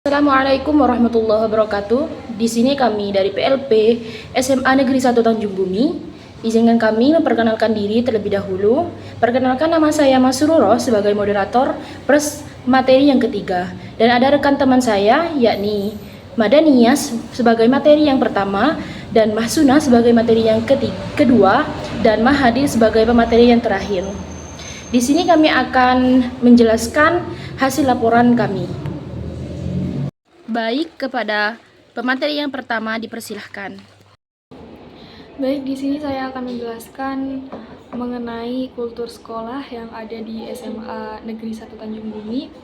Assalamualaikum warahmatullahi wabarakatuh. Di sini kami dari PLP SMA Negeri 1 Tanjung Bumi. Izinkan kami memperkenalkan diri terlebih dahulu. Perkenalkan, nama saya Mas Sururo sebagai moderator plus materi yang ketiga. Dan ada rekan teman saya yakni Madaniyas sebagai materi yang pertama dan Mahsuna sebagai materi yang kedua dan Mahadi sebagai pemateri yang terakhir. Di sini kami akan menjelaskan hasil laporan kami. Baik, kepada pemateri yang pertama dipersilahkan. Baik, di sini saya akan menjelaskan mengenai kultur sekolah yang ada di SMA Negeri 1 Tanjung Bumi.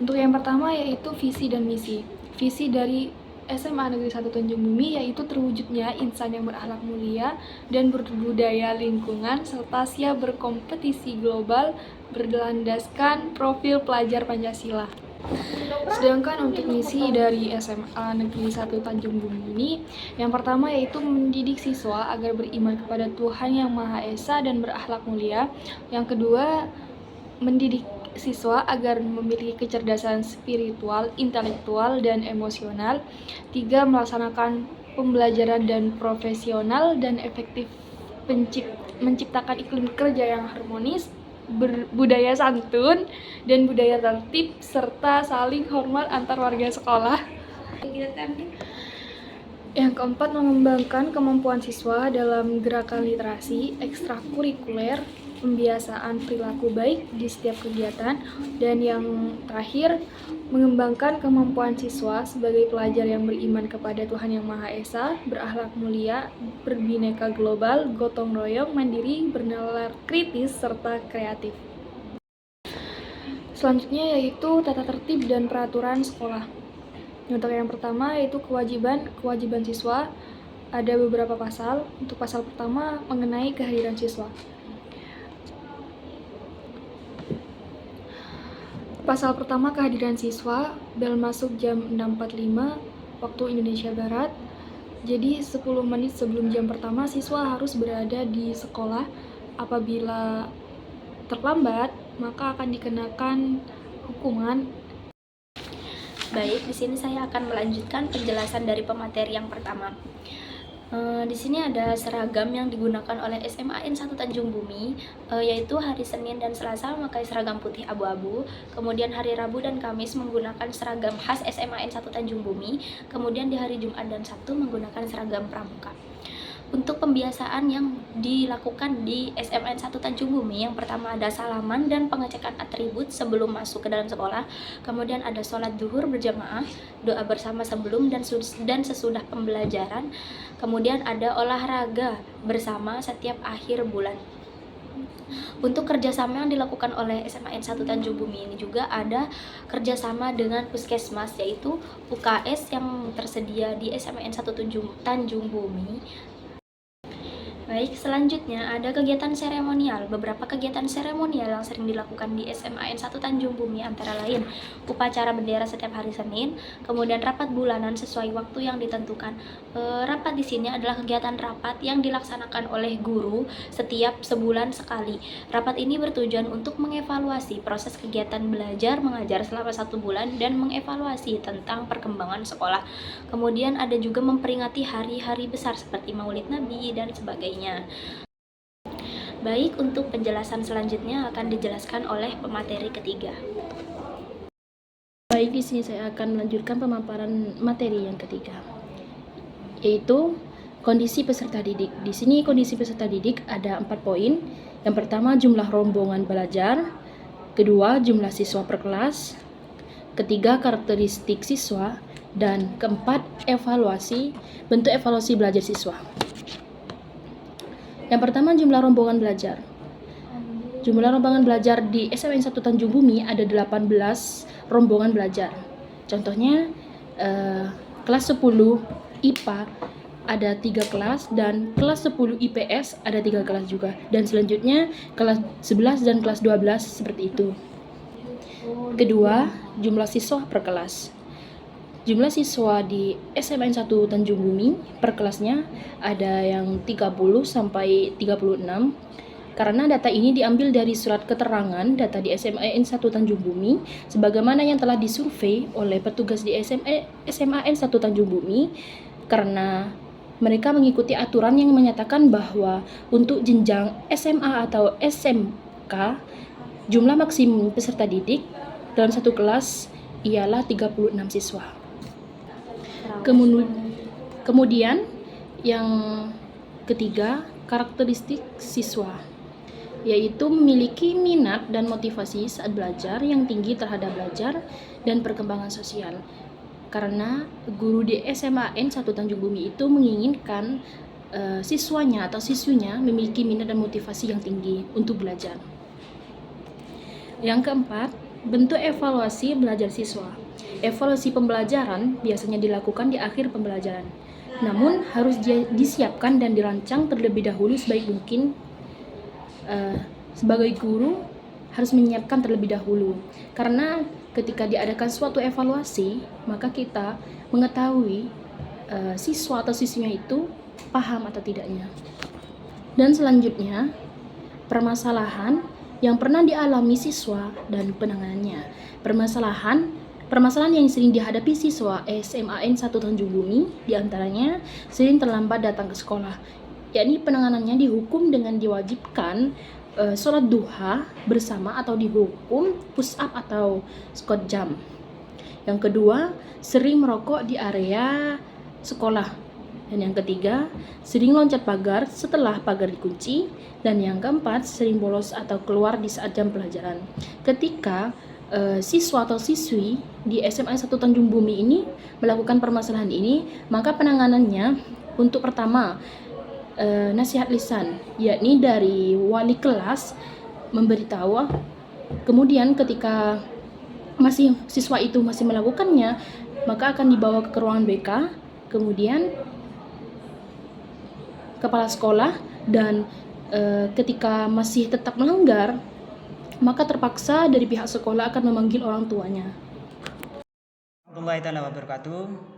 Untuk yang pertama yaitu visi dan misi. Visi dari SMA Negeri 1 Tanjung Bumi yaitu terwujudnya insan yang berakhlak mulia dan berbudaya lingkungan serta siap berkompetisi global berlandaskan profil pelajar Pancasila. Sedangkan untuk misi dari SMA Negeri 1 Tanjung Bumi ini, yang pertama yaitu mendidik siswa agar beriman kepada Tuhan Yang Maha Esa dan berakhlak mulia. Yang kedua, mendidik siswa agar memiliki kecerdasan spiritual, intelektual, dan emosional. Tiga, melaksanakan pembelajaran dan profesional dan efektif, menciptakan iklim kerja yang harmonis, budaya santun dan budaya tertib serta saling hormat antar warga sekolah. Yang keempat, mengembangkan kemampuan siswa dalam gerakan literasi, ekstrakurikuler, pembiasaan perilaku baik di setiap kegiatan, dan yang terakhir, mengembangkan kemampuan siswa sebagai pelajar yang beriman kepada Tuhan Yang Maha Esa, berakhlak mulia, berbineka global, gotong royong, mandiri, bernalar kritis, serta kreatif. Selanjutnya yaitu tata tertib dan peraturan sekolah. Untuk yang pertama yaitu kewajiban siswa. Ada beberapa pasal. Untuk pasal pertama mengenai kehadiran siswa. Pasal pertama, kehadiran siswa, bel masuk jam 6.45 waktu Indonesia Barat. Jadi 10 menit sebelum jam pertama siswa harus berada di sekolah. Apabila terlambat, maka akan dikenakan hukuman. Baik, di sini saya akan melanjutkan penjelasan dari pemateri yang pertama. Di sini ada seragam yang digunakan oleh SMAN 1 Tanjung Bumi, yaitu hari Senin dan Selasa memakai seragam putih abu-abu, kemudian hari Rabu dan Kamis menggunakan seragam khas SMAN 1 Tanjung Bumi, kemudian di hari Jumat dan Sabtu menggunakan seragam pramuka. Untuk pembiasaan yang dilakukan di SMAN 1 Tanjung Bumi, yang pertama ada salaman dan pengecekan atribut sebelum masuk ke dalam sekolah, kemudian ada sholat zuhur berjamaah, doa bersama sebelum dan sesudah pembelajaran, kemudian ada olahraga bersama setiap akhir bulan. Untuk kerjasama yang dilakukan oleh SMAN 1 Tanjung Bumi ini juga ada kerjasama dengan Puskesmas, yaitu UKS yang tersedia di SMAN 1 Tanjung Bumi. Baik, selanjutnya ada kegiatan seremonial. Beberapa kegiatan seremonial yang sering dilakukan di SMAN 1 Tanjung Bumi antara lain upacara bendera setiap hari Senin, kemudian rapat bulanan sesuai waktu yang ditentukan. Rapat di sini adalah kegiatan rapat yang dilaksanakan oleh guru setiap sebulan sekali. Rapat ini bertujuan untuk mengevaluasi proses kegiatan belajar mengajar selama 1 bulan dan mengevaluasi tentang perkembangan sekolah. Kemudian ada juga memperingati hari-hari besar seperti Maulid Nabi dan sebagainya. Baik, untuk penjelasan selanjutnya akan dijelaskan oleh pemateri ketiga. Baik, di sini saya akan melanjutkan pemaparan materi yang ketiga, yaitu kondisi peserta didik. Di sini kondisi peserta didik ada 4 poin. Yang pertama, jumlah rombongan belajar. Kedua, jumlah siswa per kelas. Ketiga, karakteristik siswa. Dan keempat, bentuk evaluasi belajar siswa. Yang pertama, jumlah rombongan belajar. Jumlah rombongan belajar di SMAN 1 Tanjung Bumi ada 18 rombongan belajar. Contohnya, kelas 10 IPA ada 3 kelas dan kelas 10 IPS ada 3 kelas juga. Dan selanjutnya kelas 11 dan kelas 12 seperti itu. Kedua, jumlah siswa per kelas. Jumlah siswa di SMAN 1 Tanjung Bumi per kelasnya ada yang 30 sampai 36. karena data ini diambil dari surat keterangan data di SMAN 1 Tanjung Bumi sebagaimana yang telah disurvei oleh petugas di SMAN 1 Tanjung Bumi, karena mereka mengikuti aturan yang menyatakan bahwa untuk jenjang SMA atau SMK jumlah maksimum peserta didik dalam satu kelas ialah 36 siswa. Kemudian yang ketiga, karakteristik siswa, yaitu memiliki minat dan motivasi saat belajar yang tinggi terhadap belajar dan perkembangan sosial. Karena guru di SMAN 1 Tanjung Bumi itu menginginkan siswanya atau siswinya memiliki minat dan motivasi yang tinggi untuk belajar. Yang keempat, bentuk evaluasi belajar siswa. Evaluasi pembelajaran biasanya dilakukan di akhir pembelajaran, namun harus disiapkan dan dirancang terlebih dahulu sebaik mungkin. Sebagai guru harus menyiapkan terlebih dahulu, karena ketika diadakan suatu evaluasi, maka kita mengetahui siswa atau siswinya itu paham atau tidaknya. Dan selanjutnya, permasalahan yang pernah dialami siswa dan penanganannya. Permasalahan yang sering dihadapi siswa SMAN 1 Tanjung Bumi diantaranya sering terlambat datang ke sekolah, yakni penanganannya dihukum dengan diwajibkan sholat duha bersama atau dihukum push up atau squat jump. Yang kedua, sering merokok di area sekolah. Dan yang ketiga, sering loncat pagar setelah pagar dikunci. Dan yang keempat, sering bolos atau keluar di saat jam pelajaran. Ketika siswa atau siswi di SMA 1 Tanjung Bumi ini melakukan permasalahan ini, maka penanganannya untuk pertama, nasihat lisan, yakni dari wali kelas memberitahu. Kemudian ketika siswa itu masih melakukannya, maka akan dibawa ke ruangan BK, kemudian kepala sekolah, dan ketika masih tetap melanggar, maka terpaksa dari pihak sekolah akan memanggil orang tuanya. Warahmatullahi wabarakatuh.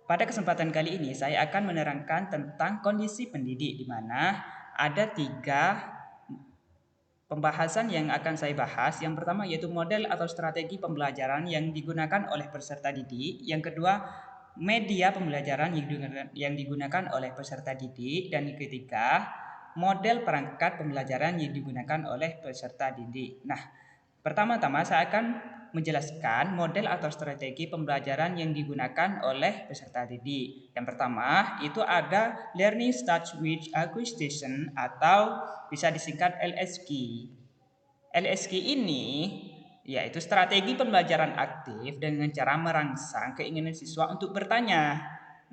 Pada kesempatan kali ini saya akan menerangkan tentang kondisi pendidik, di mana ada 3 pembahasan yang akan saya bahas. Yang pertama yaitu model atau strategi pembelajaran yang digunakan oleh peserta didik. Yang kedua, media pembelajaran yang digunakan oleh peserta didik. Dan yang ketiga, model perangkat pembelajaran yang digunakan oleh peserta didik. Nah, pertama-tama saya akan menjelaskan model atau strategi pembelajaran yang digunakan oleh peserta didik. Yang pertama itu ada Learning Starts with Acquisition atau bisa disingkat LSQ. LSQ ini yaitu strategi pembelajaran aktif dengan cara merangsang keinginan siswa untuk bertanya.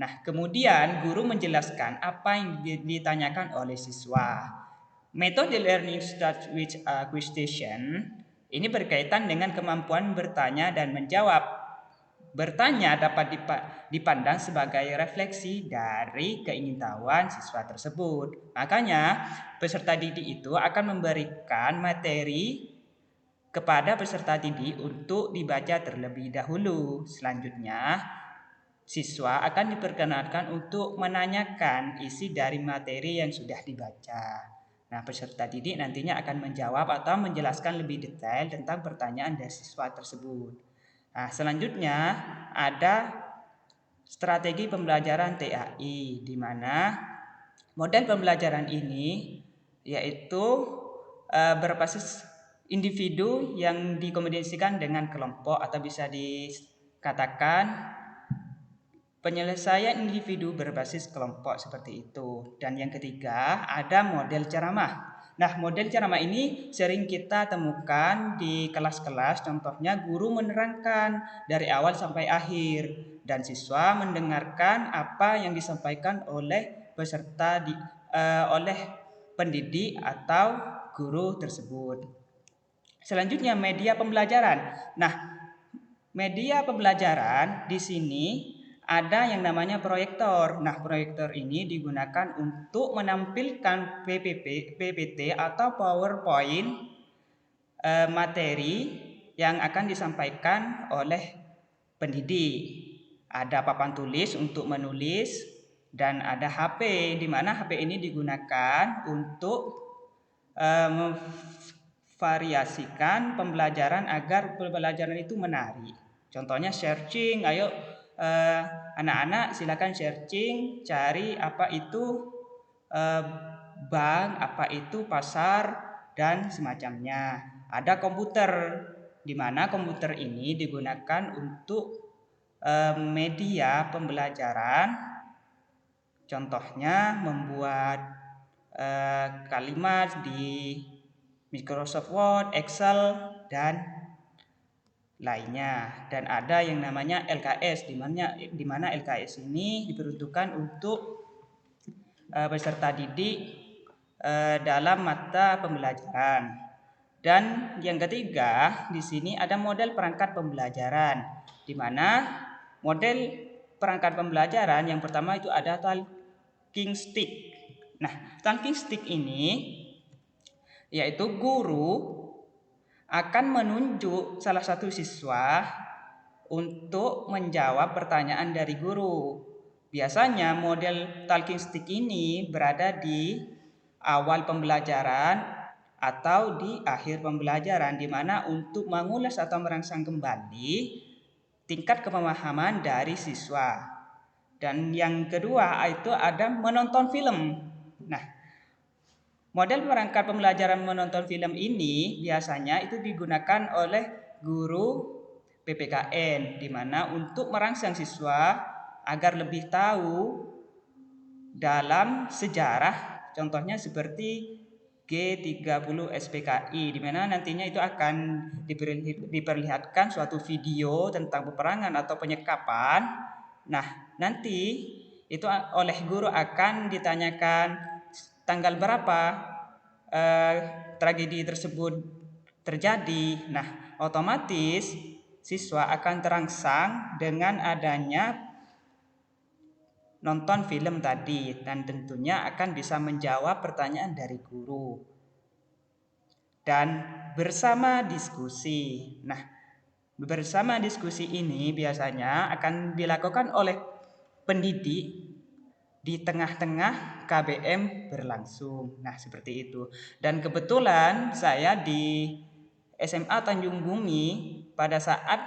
Nah, kemudian guru menjelaskan apa yang ditanyakan oleh siswa. Metode Learning Starts with Acquisition ini berkaitan dengan kemampuan bertanya dan menjawab. Bertanya dapat dipandang sebagai refleksi dari keingintahuan siswa tersebut. Makanya, peserta didik itu akan memberikan materi kepada peserta didik untuk dibaca terlebih dahulu. Selanjutnya, siswa akan diperkenalkan untuk menanyakan isi dari materi yang sudah dibaca. Nah, peserta didik nantinya akan menjawab atau menjelaskan lebih detail tentang pertanyaan dari siswa tersebut. Nah, selanjutnya ada strategi pembelajaran TAI, di mana model pembelajaran ini yaitu berbasis individu yang dikombinasikan dengan kelompok atau bisa dikatakan penyelesaian individu berbasis kelompok seperti itu. Dan yang ketiga ada model ceramah. Nah, model ceramah ini sering kita temukan di kelas-kelas. Contohnya guru menerangkan dari awal sampai akhir dan siswa mendengarkan apa yang disampaikan oleh oleh pendidik atau guru tersebut. Selanjutnya media pembelajaran. Nah, media pembelajaran di sini ada yang namanya proyektor. Nah, proyektor ini digunakan untuk menampilkan PPT atau PowerPoint materi yang akan disampaikan oleh pendidik. Ada papan tulis untuk menulis dan ada HP, di mana HP ini digunakan untuk memvariasikan pembelajaran agar pembelajaran itu menarik. Contohnya searching, ayo anak-anak silakan searching, cari apa itu bank, apa itu pasar, dan semacamnya. Ada komputer, di mana komputer ini digunakan untuk media pembelajaran. Contohnya membuat kalimat di Microsoft Word, Excel, dan lainnya. Dan ada yang namanya LKS, di mana LKS ini diperuntukkan untuk peserta didik dalam mata pembelajaran. Dan yang ketiga, di sini ada model perangkat pembelajaran, di mana model perangkat pembelajaran yang pertama itu ada talking stick. Nah, talking stick ini yaitu guru akan menunjuk salah satu siswa untuk menjawab pertanyaan dari guru. Biasanya model talking stick ini berada di awal pembelajaran atau di akhir pembelajaran, di mana untuk mengulas atau merangsang kembali tingkat pemahaman dari siswa. Dan yang kedua itu ada menonton film. Nah, model perangkat pembelajaran menonton film ini biasanya itu digunakan oleh guru PPKN, di mana untuk merangsang siswa agar lebih tahu dalam sejarah, contohnya seperti G30 SPKI, di mana nantinya itu akan diperlihatkan suatu video tentang peperangan atau penyekapan. Nah, nanti itu oleh guru akan ditanyakan tanggal berapa tragedi tersebut terjadi. Nah, otomatis siswa akan terangsang dengan adanya nonton film tadi, dan tentunya akan bisa menjawab pertanyaan dari guru. Dan bersama diskusi. Nah, bersama diskusi ini biasanya akan dilakukan oleh pendidik di tengah-tengah KBM berlangsung. Nah, seperti itu. Dan kebetulan saya di SMA Tanjung Bumi pada saat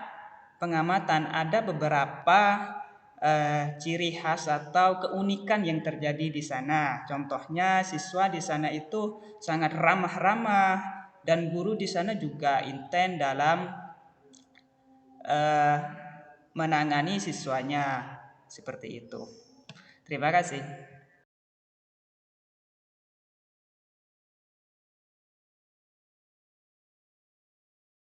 pengamatan ada beberapa ciri khas atau keunikan yang terjadi di sana. Contohnya siswa di sana itu sangat ramah-ramah dan guru di sana juga intens dalam menangani siswanya, seperti itu. Terima kasih.